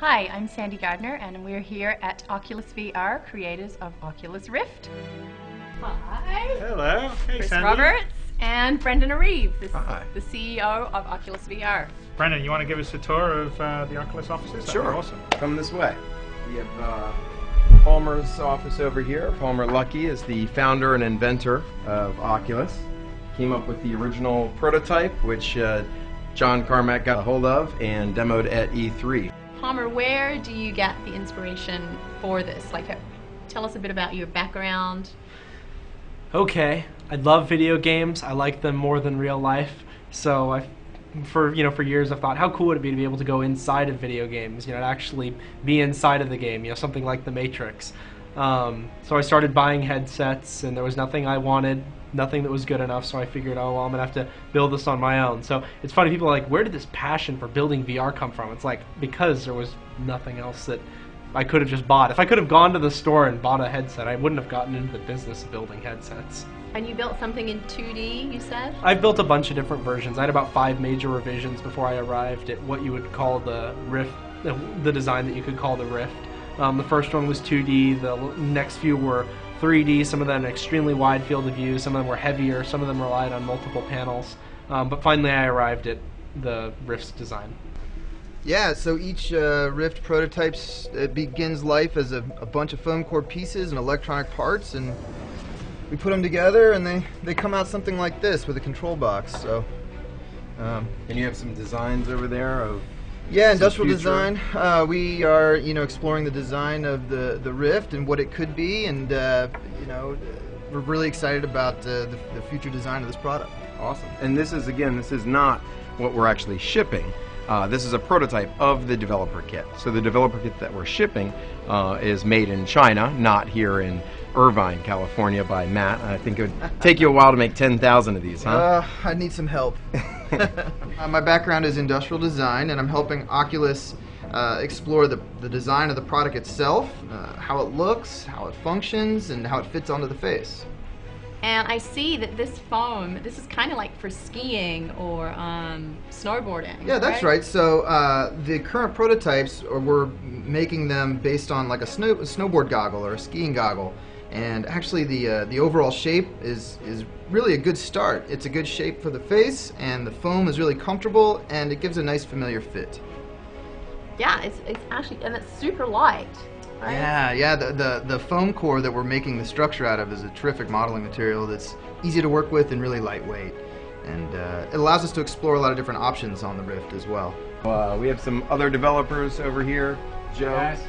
Hi, I'm Sandy Gardner, and we're here at OculusVR, creators of Oculus Rift. Hi. Hello. Hey, Chris Sandy. Roberts and Brendan Areve, Hi. the CEO of OculusVR. Brendan, you want to give us a tour of the Oculus offices? That'd be Sure. awesome. Come this way. We have Palmer's office over here. Palmer Luckey is the founder and inventor of Oculus. Came up with the original prototype, which John Carmack got a hold of and demoed at E3. Palmer, where do you get the inspiration for this? Like, tell us a bit about your background. Okay, I love video games. I like them more than real life. So for years I've thought, how cool would it be to be able to go inside of video games? To actually be inside of the game. Something like The Matrix. So I started buying headsets, and there was nothing I wanted, nothing that was good enough. So I figured, oh well, I'm gonna have to build this on my own. So it's funny, people are like, where did this passion for building VR come from? It's like, because there was nothing else that I could have just bought. If I could have gone to the store and bought a headset, I wouldn't have gotten into the business of building headsets. And you built something in 2D, you said? I've built a bunch of different versions. I had about 5 major revisions before I arrived at what you would call the Rift, the design that you could call the Rift. The first one was 2D, the next few were 3D, some of them extremely wide field of view, some of them were heavier, some of them relied on multiple panels. But finally I arrived at the Rift's design. Yeah, so each Rift prototypes begins life as a bunch of foam core pieces and electronic parts, and we put them together and they come out something like this with a control box. So, And you have some designs over there of yeah, industrial future design. We are exploring the design of the Rift and what it could be, and we're really excited about the future design of this product. Awesome. And this is not what we're actually shipping. This is a prototype of the developer kit. So the developer kit that we're shipping is made in China, not here in Irvine, California by Matt. I think it would take you a while to make 10,000 of these, huh? I need some help. My background is industrial design, and I'm helping Oculus explore the design of the product itself, how it looks, how it functions, and how it fits onto the face. And I see that this foam, this is kind of like for skiing or snowboarding. Yeah, that's right. So the current prototypes, we're making them based on like a snowboard goggle or a skiing goggle. And actually the overall shape is really a good start. It's a good shape for the face, and the foam is really comfortable, and it gives a nice familiar fit. Yeah, it's actually, and it's super light. Right? Yeah. The foam core that we're making the structure out of is a terrific modeling material that's easy to work with and really lightweight. And it allows us to explore a lot of different options on the Rift as well. We have some other developers over here. Joe. Guys.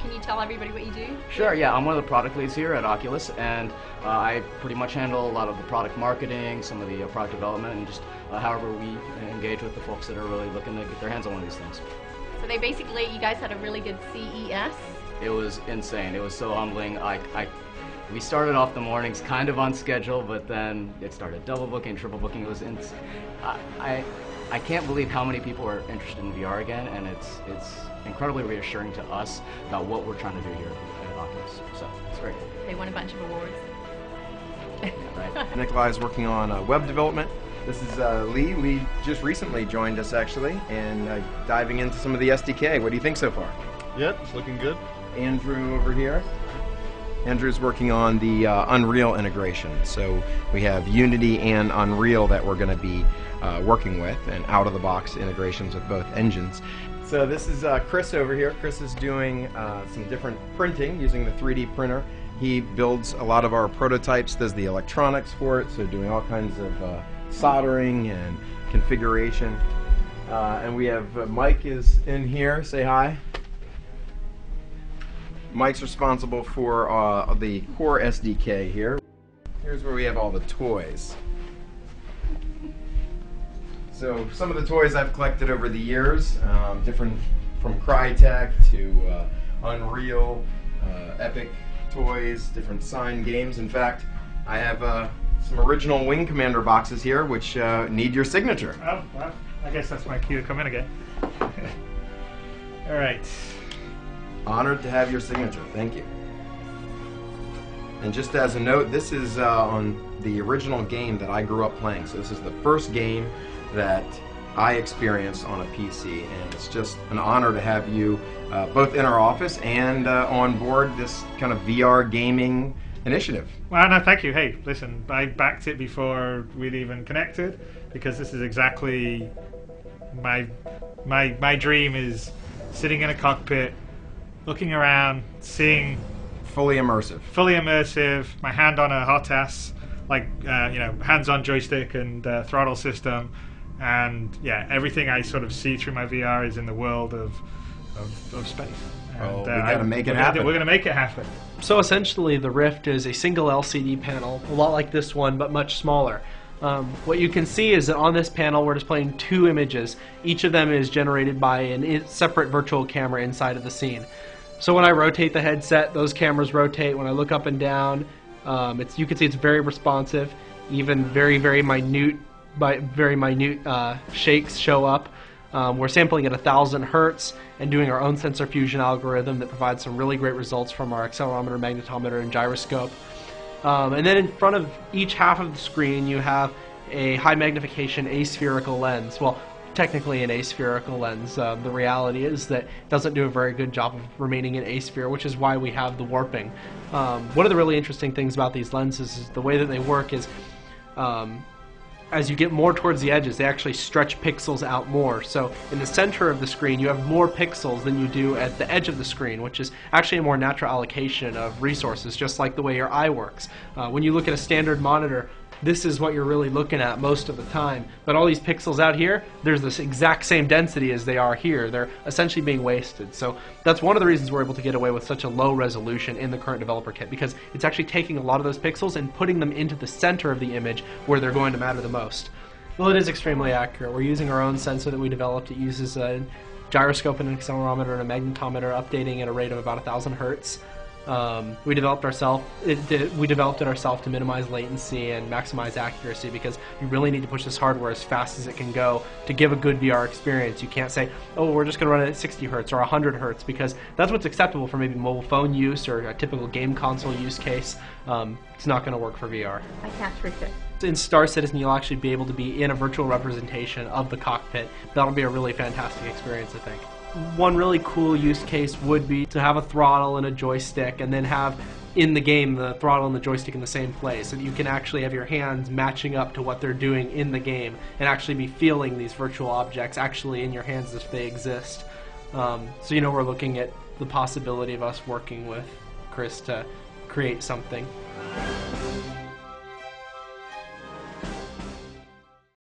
Can you tell everybody what you do? Sure, yeah, I'm one of the product leads here at Oculus, and I pretty much handle a lot of the product marketing, some of the product development, and just however we engage with the folks that are really looking to get their hands on one of these things. So they basically, you guys had a really good CES. It was insane. It was so humbling. We started off the mornings kind of on schedule, but then it started double booking, triple booking. It was insane. I can't believe how many people are interested in VR again, and it's incredibly reassuring to us about what we're trying to do here at Oculus. So it's great. They won a bunch of awards. Right. Nikolai is working on web development. This is Lee. Lee just recently joined us actually, and diving into some of the SDK. What do you think so far? Yep, it's looking good. Andrew over here. Andrew's working on the Unreal integration. So we have Unity and Unreal that we're going to be working with, and out-of-the-box integrations with both engines. So this is Chris over here. Chris is doing some different printing using the 3D printer. He builds a lot of our prototypes, does the electronics for it, so doing all kinds of soldering and configuration. And we have Mike is in here. Say hi. Mike's responsible for the core SDK here. Here's where we have all the toys. So some of the toys I've collected over the years, different from Crytek to Unreal, Epic toys, different signed games. In fact, I have some original Wing Commander boxes here which need your signature. Oh, well, I guess that's my cue to come in again. All right. Honored to have your signature. Thank you. And just as a note, this is on the original game that I grew up playing. So this is the first game that I experienced on a PC, and it's just an honor to have you both in our office and on board this kind of VR gaming initiative. Well, no, thank you. Hey, listen, I backed it before we'd even connected, because this is exactly my dream, is sitting in a cockpit, looking around, seeing Fully immersive, my hand on a hot ass, like hands-on joystick and throttle system, and yeah, everything I sort of see through my VR is in the world of space. And, we gotta make it happen. We're gonna make it happen. So essentially, the Rift is a single LCD panel, a lot like this one, but much smaller. What you can see is that on this panel we're displaying 2 images. Each of them is generated by a separate virtual camera inside of the scene. So when I rotate the headset, those cameras rotate. When I look up and down, you can see it's very responsive. Even very minute shakes show up. We're sampling at 1,000 hertz and doing our own sensor fusion algorithm that provides some really great results from our accelerometer, magnetometer, and gyroscope. And then in front of each half of the screen you have a high magnification aspherical lens. Well, technically an aspherical lens. The reality is that it doesn't do a very good job of remaining in asphere, which is why we have the warping. One of the really interesting things about these lenses is the way that they work is as you get more towards the edges, they actually stretch pixels out more. So in the center of the screen, you have more pixels than you do at the edge of the screen, which is actually a more natural allocation of resources, just like the way your eye works. When you look at a standard monitor, this is what you're really looking at most of the time. But all these pixels out here, there's this exact same density as they are here. They're essentially being wasted. So that's one of the reasons we're able to get away with such a low resolution in the current developer kit, because it's actually taking a lot of those pixels and putting them into the center of the image where they're going to matter the most. Well, it is extremely accurate. We're using our own sensor that we developed. It uses a gyroscope and an accelerometer and a magnetometer, updating at a rate of about 1,000 hertz. We developed it ourselves to minimize latency and maximize accuracy, because you really need to push this hardware as fast as it can go to give a good VR experience. You can't say, oh, we're just going to run it at 60 hertz or 100 hertz, because that's what's acceptable for maybe mobile phone use or a typical game console use case. It's not going to work for VR. I can't trick it. In Star Citizen, you'll actually be able to be in a virtual representation of the cockpit. That'll be a really fantastic experience, I think. One really cool use case would be to have a throttle and a joystick, and then have in the game the throttle and the joystick in the same place, so that you can actually have your hands matching up to what they're doing in the game and actually be feeling these virtual objects actually in your hands as if they exist. So we're looking at the possibility of us working with Chris to create something.